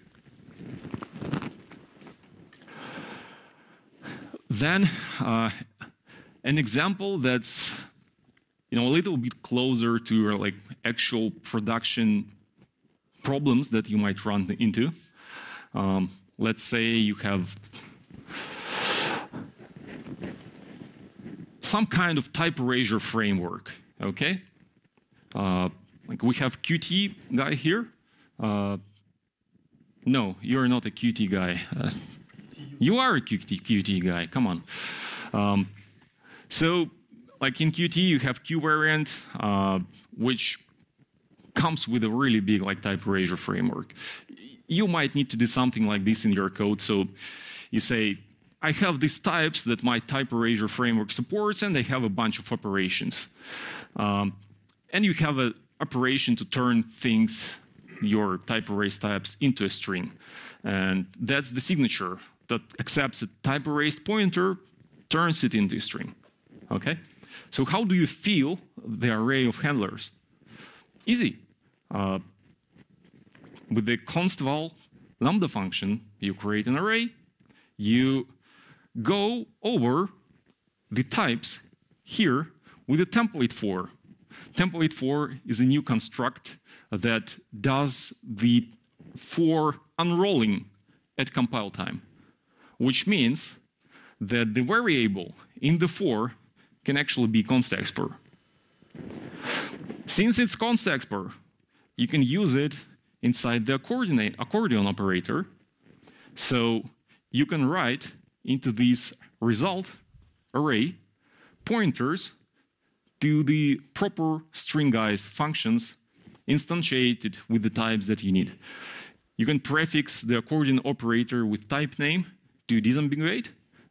Then an example that's a little bit closer to like actual production problems that you might run into. Let's say you have some kind of type erasure framework, okay? Like we have Qt guy here. No, you're not a Qt guy. You are a Qt guy, come on. So like in Qt, you have qvariant, which comes with a really big like type erasure framework. You might need to do something like this in your code. So you say, I have these types that my type erasure framework supports, and they have a bunch of operations. And you have an operation to turn things, your type erase types, into a string. And that's the signature that accepts a type erased pointer, turns it into a string. Okay? So how do you fill the array of handlers? Easy. With the const-val lambda function, you create an array, you go over the types here with a template for. Template for is a new construct that does the for unrolling at compile time, which means that the variable in the for can actually be const expr. Since it's const expr, you can use it inside the accordion operator. So you can write into this result array pointers to the proper stringized functions instantiated with the types that you need. You can prefix the accordion operator with type name to disambiguate.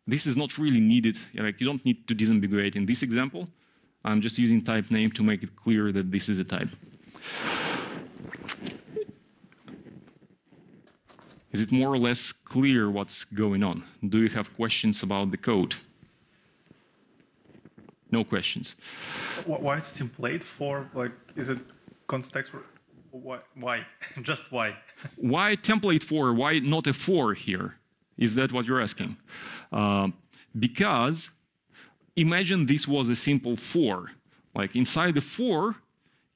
This is not really needed. Like you don't need to disambiguate in this example. I'm just using type name to make it clear that this is a type. Is it more or less clear what's going on? Do you have questions about the code? No questions. Why it's template for? Like, is it const expr? Why? Just why? Why template for? Why not a for here? Is that what you're asking? Because imagine this was a simple for. Like inside the for,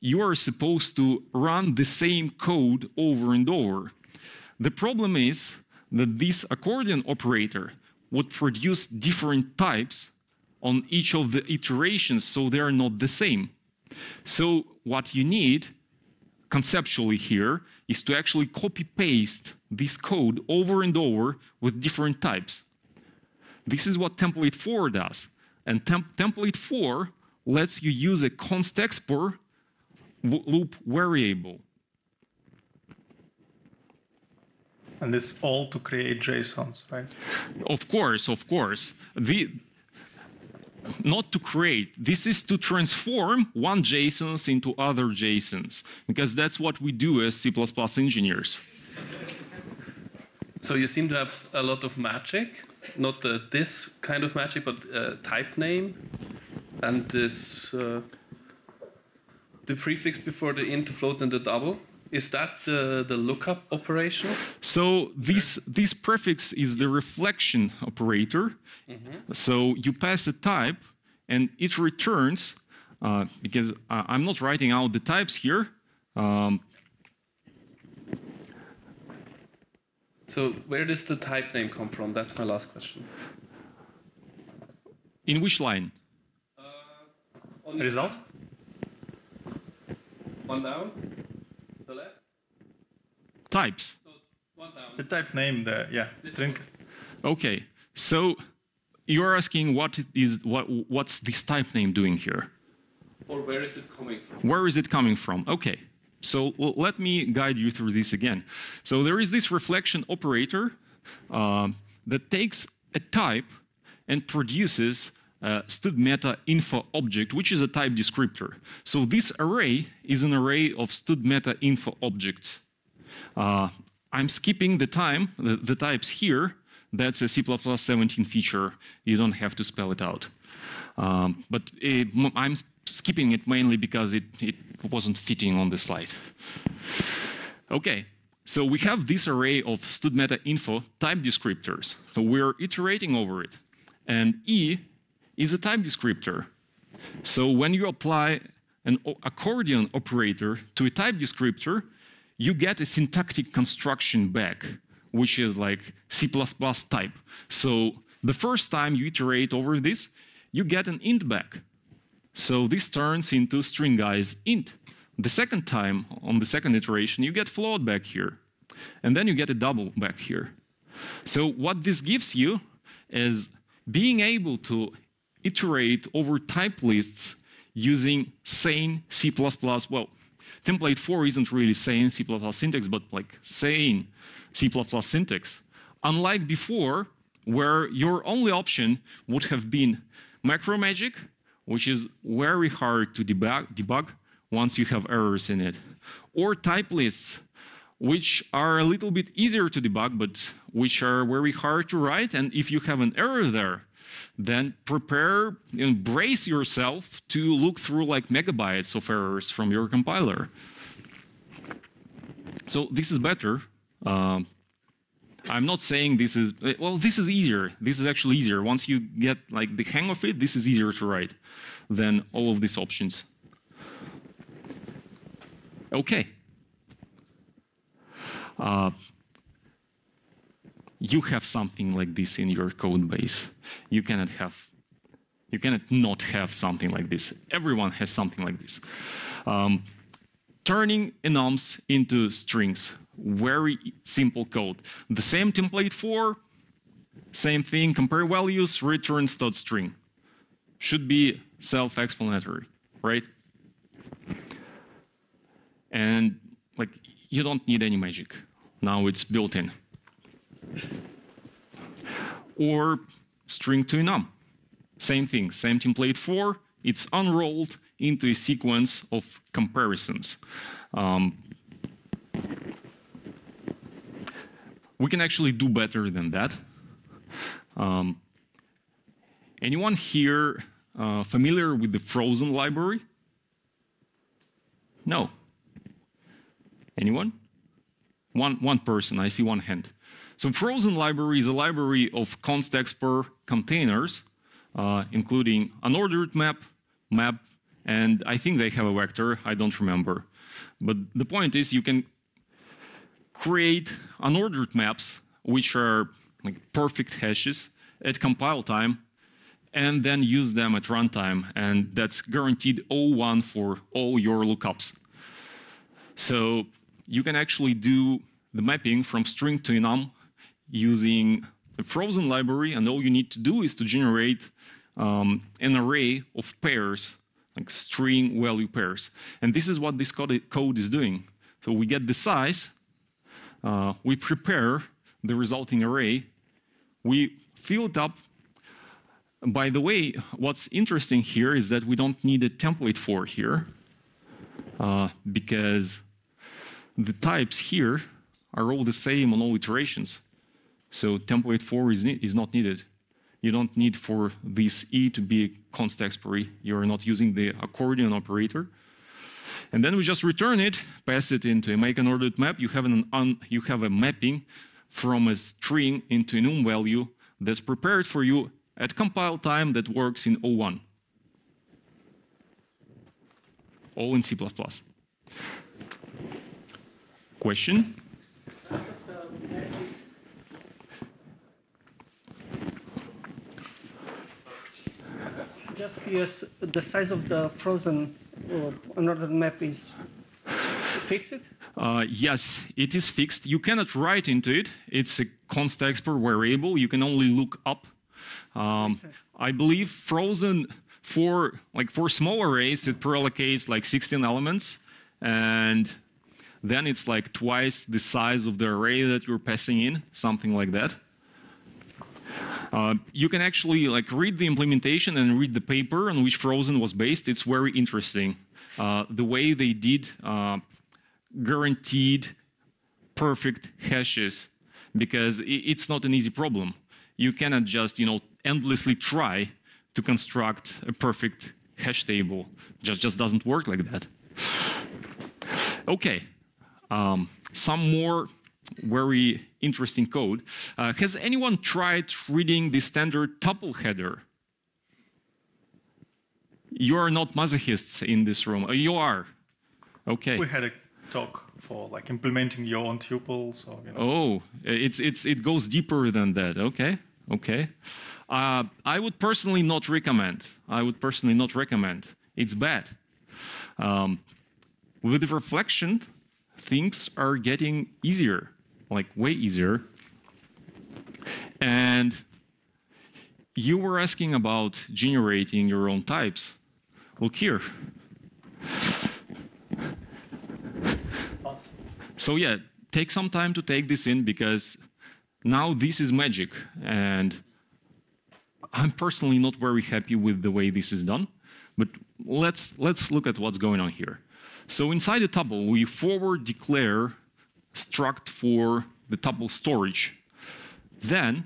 you are supposed to run the same code over and over. The problem is that this accordion operator would produce different types on each of the iterations, so they are not the same. So what you need conceptually here is to actually copy-paste this code over and over with different types. This is what template for does. And template for lets you use a const expr loop variable. And this all to create JSONs, right? Of course, of course. Not to create. This is to transform one JSONs into other JSONs, because that's what we do as C++ engineers. So you seem to have a lot of magic, not this kind of magic, but type name, and this the prefix before the int, the float, and the double. Is that the lookup operation? So this prefix is the reflection operator. Mm-hmm. So you pass a type, and it returns, because I'm not writing out the types here. So where does the type name come from? That's my last question. In which line? On Result? One down. The left? Types. So one down. The type name, string. Okay, so you're asking what's this type name doing here? Or where is it coming from? Where is it coming from? Okay, so let me guide you through this again. So there is this reflection operator that takes a type and produces std meta info object, which is a type descriptor. So this array is an array of std meta info objects. I'm skipping the types here That's a C++ 17 feature. You don't have to spell it out. But I'm skipping it mainly because it wasn't fitting on the slide. Okay, so we have this array of studmeta info type descriptors. So we're iterating over it. And E is a type descriptor. So when you apply an accordion operator to a type descriptor, you get a syntactic construction back, which is like C++ type. So the first time you iterate over this, you get an int back. So this turns into stringized int. The second time, on the second iteration, you get float back here. And then you get a double back here. So what this gives you is being able to iterate over type lists using sane C++, well, template 4 isn't really sane C++ syntax, but like sane C++ syntax. Unlike before, where your only option would have been macro magic, which is very hard to debug once you have errors in it, or type lists, which are a little bit easier to debug, but which are very hard to write. And if you have an error there, then prepare and brace yourself to look through like megabytes of errors from your compiler. So this is better. I'm not saying this is, well, this is easier. This is actually easier. Once you get like the hang of it, this is easier to write than all of these options. Okay. You have something like this in your code base. You cannot not have something like this. Everyone has something like this. Turning enums into strings. Very simple code. The same template 4, same thing, compare values, return string. Should be self-explanatory, right? And like you don't need any magic. Now it's built in. Or string to enum. Same thing, same template 4, it's unrolled into a sequence of comparisons. We can actually do better than that. Anyone here familiar with the Frozen library? No. Anyone? One person, I see one hand. So Frozen library is a library of const expr containers, including unordered map, and I think they have a vector, I don't remember. But the point is you can create unordered maps, which are like perfect hashes at compile time, and then use them at runtime, and that's guaranteed O1 for all your lookups. So you can actually do the mapping from string to enum using the Frozen library, and all you need to do is to generate an array of pairs, like string value pairs. And this is what this code is doing. So we get the size, we prepare the resulting array, we fill it up. By the way, what's interesting here is that we don't need a template 4 here, because the types here are all the same on all iterations. So template 4 is not needed. You don't need for this E to be a const expr. You're not using the accordion operator. And then we just return it, pass it into a make unordered map. You have a mapping from a string into an enum value that's prepared for you at compile time that works in O1. All in C++. Question? Just curious, the size of the Frozen unordered map is fixed? Yes, it is fixed. You cannot write into it. It's a const expr variable. You can only look up. I believe Frozen for small arrays, it pre-allocates like 16 elements, and then it's like twice the size of the array that you're passing in, something like that. You can actually like read the implementation and read the paper on which Frozen was based. It's very interesting. The way they did guaranteed perfect hashes, because it's not an easy problem. You cannot just, endlessly try to construct a perfect hash table. Just doesn't work like that. Okay, some more very interesting code. Has anyone tried reading the standard tuple header? You are not masochists in this room. You are. Okay. We had a talk for like implementing your own tuples. Or, Oh, it goes deeper than that. Okay, okay. I would personally not recommend. It's bad. With reflection, things are getting easier, like way easier. And you were asking about generating your own types. Look here. So yeah, take some time to take this in, because now this is magic, and I'm personally not very happy with the way this is done. But let's look at what's going on here. So inside the tuple, we forward declare struct for the tuple storage. Then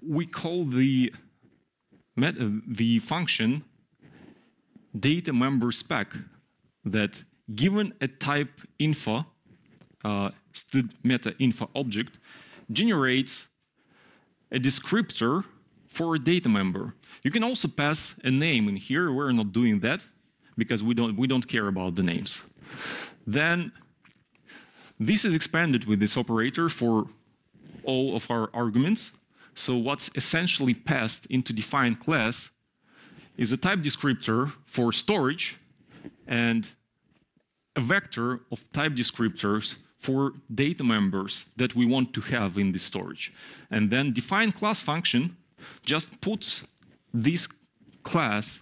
we call the function data member spec that, given a type info, std meta info object, generates a descriptor for a data member. You can also pass a name in here. We're not doing that because we don't care about the names. Then this is expanded with this operator for all of our arguments. So what's essentially passed into defined class is a type descriptor for storage and a vector of type descriptors for data members that we want to have in this storage. And then define class function just puts this class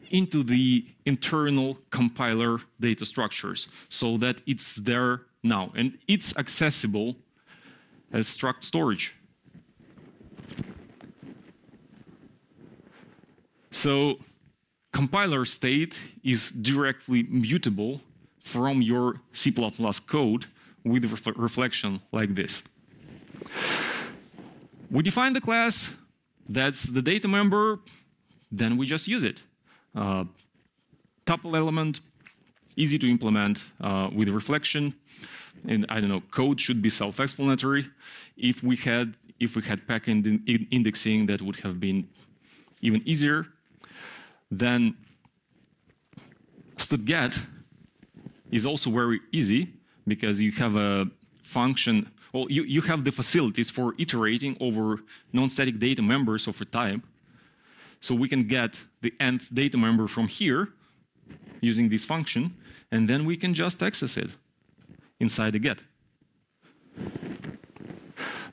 into the internal compiler data structures so that it's there now. And it's accessible as struct storage. So compiler state is directly mutable from your C++ code with reflection like this. We define the class, that's the data member, then we just use it. Tuple element, easy to implement with reflection, and I don't know, code should be self-explanatory. If we had backend indexing, that would have been even easier. Then std_get is also very easy because you have a function, well, you have the facilities for iterating over non-static data members of a type. So we can get the nth data member from here using this function, and then we can just access it inside the get.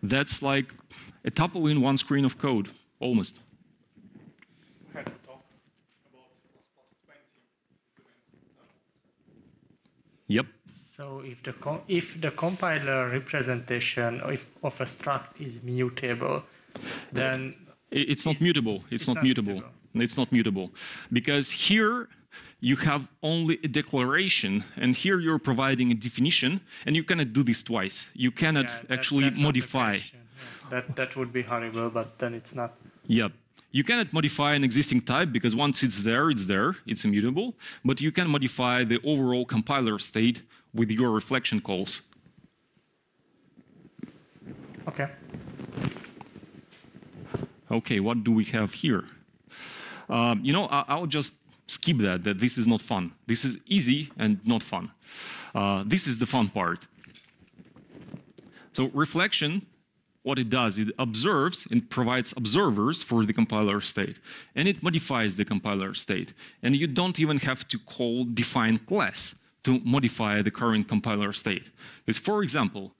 That's like a tuple in one screen of code, almost. Yep. So if the compiler representation of a struct is mutable, then it's not mutable. It's not mutable. It's not mutable because here you have only a declaration, and here you're providing a definition, and you cannot do this twice. You cannot actually modify. That would be horrible, but then it's not. Yep. You cannot modify an existing type because once it's there, it's immutable. But you can modify the overall compiler state with your reflection calls. Okay. Okay, what do we have here? I'll just skip that this is not fun. This is easy and not fun. This is the fun part. So reflection, what it does, it observes and provides observers for the compiler state, and it modifies the compiler state. And you don't even have to call define class to modify the current compiler state. Because, for example,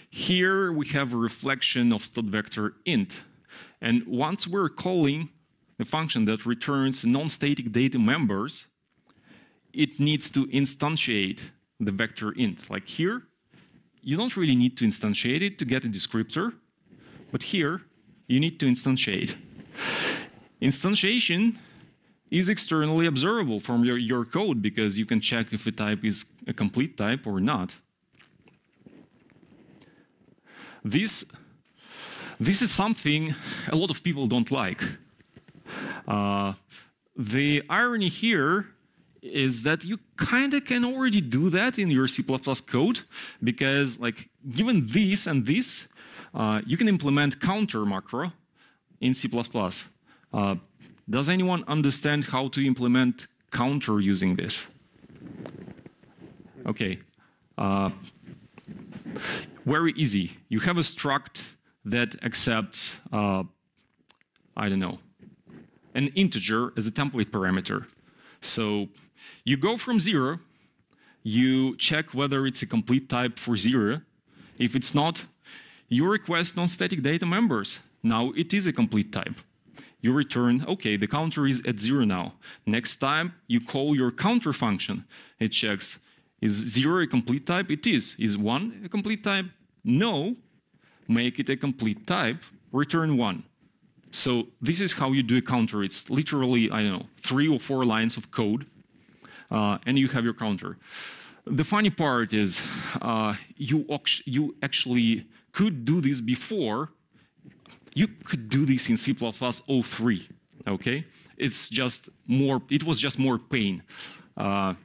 here we have a reflection of std vector int, and once we're calling the function that returns non-static data members, it needs to instantiate the vector int. Like here, you don't really need to instantiate it to get a descriptor. But here, you need to instantiate. Instantiation is externally observable from your code because you can check if a type is a complete type or not. This is something a lot of people don't like. The irony here is that you kind of can already do that in your C++ code because, like, given this and this, you can implement counter macro in C++. Does anyone understand how to implement counter using this? Okay. Very easy. You have a struct that accepts, I don't know, an integer as a template parameter. So you go from 0, you check whether it's a complete type for 0. If it's not, you request non-static data members. Now it is a complete type. You return, okay, the counter is at 0 now. Next time you call your counter function. It checks, is 0 a complete type? It is. Is 1 a complete type? No. Make it a complete type, return 1. So this is how you do a counter. It's literally, I don't know, 3 or 4 lines of code, and you have your counter. The funny part is you actually could do this before. You could do this in C++ 03, okay? It's just more, it was just more pain. I'm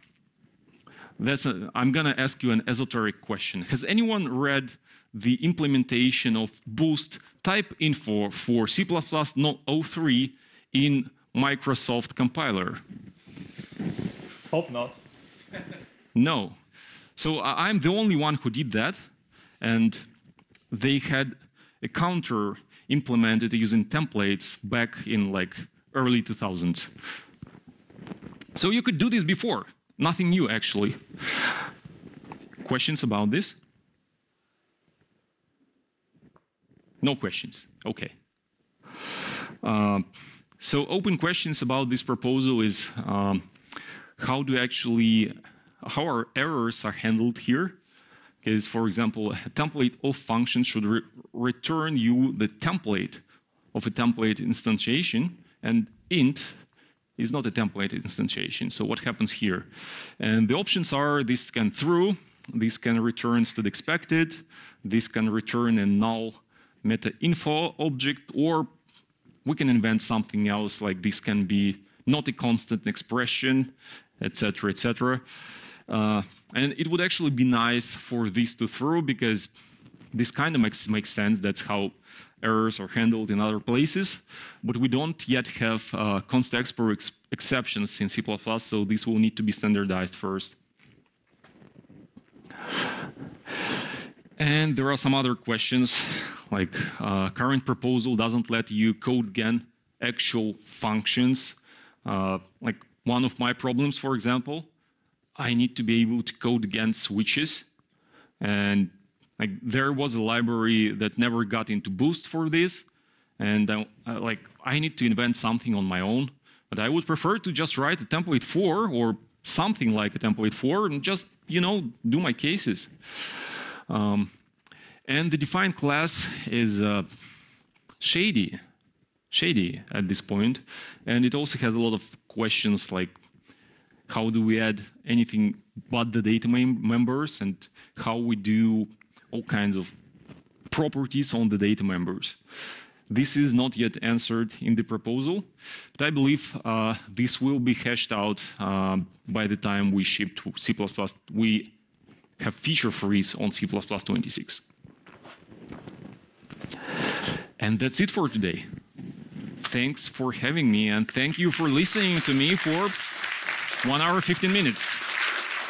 gonna ask you an esoteric question. Has anyone read the implementation of boost type info for C++ 03 in Microsoft compiler? Hope not. No. So I'm the only one who did that, and they had a counter implemented using templates back in like early 2000s. So you could do this before. Nothing new, actually. Questions about this? No questions. Okay. So open questions about this proposal is how our errors are handled here. Because, for example, a template of function should return you the template of a template instantiation, and int is not a template instantiation. So what happens here? And the options are this can through, this can return std expected, this can return a null meta info object, or we can invent something else like this can be not a constant expression, etc., etc. And it would actually be nice for this to throw because this kind of makes sense. That's how errors are handled in other places. But we don't yet have const expr exceptions in C++, so this will need to be standardized first. And there are some other questions, like current proposal doesn't let you code again actual functions. Like one of my problems, for example, I need to be able to code against switches, and like there was a library that never got into Boost for this, and I need to invent something on my own. But I would prefer to just write a template for or something like a template for and just do my cases. And the defined class is shady at this point, and it also has a lot of questions like how do we add anything but the data members, and how we do all kinds of properties on the data members. This is not yet answered in the proposal, but I believe this will be hashed out by the time we ship to C++. We have feature freeze on C++ 26. And that's it for today. Thanks for having me, and thank you for listening to me for 1 hour, 15 minutes.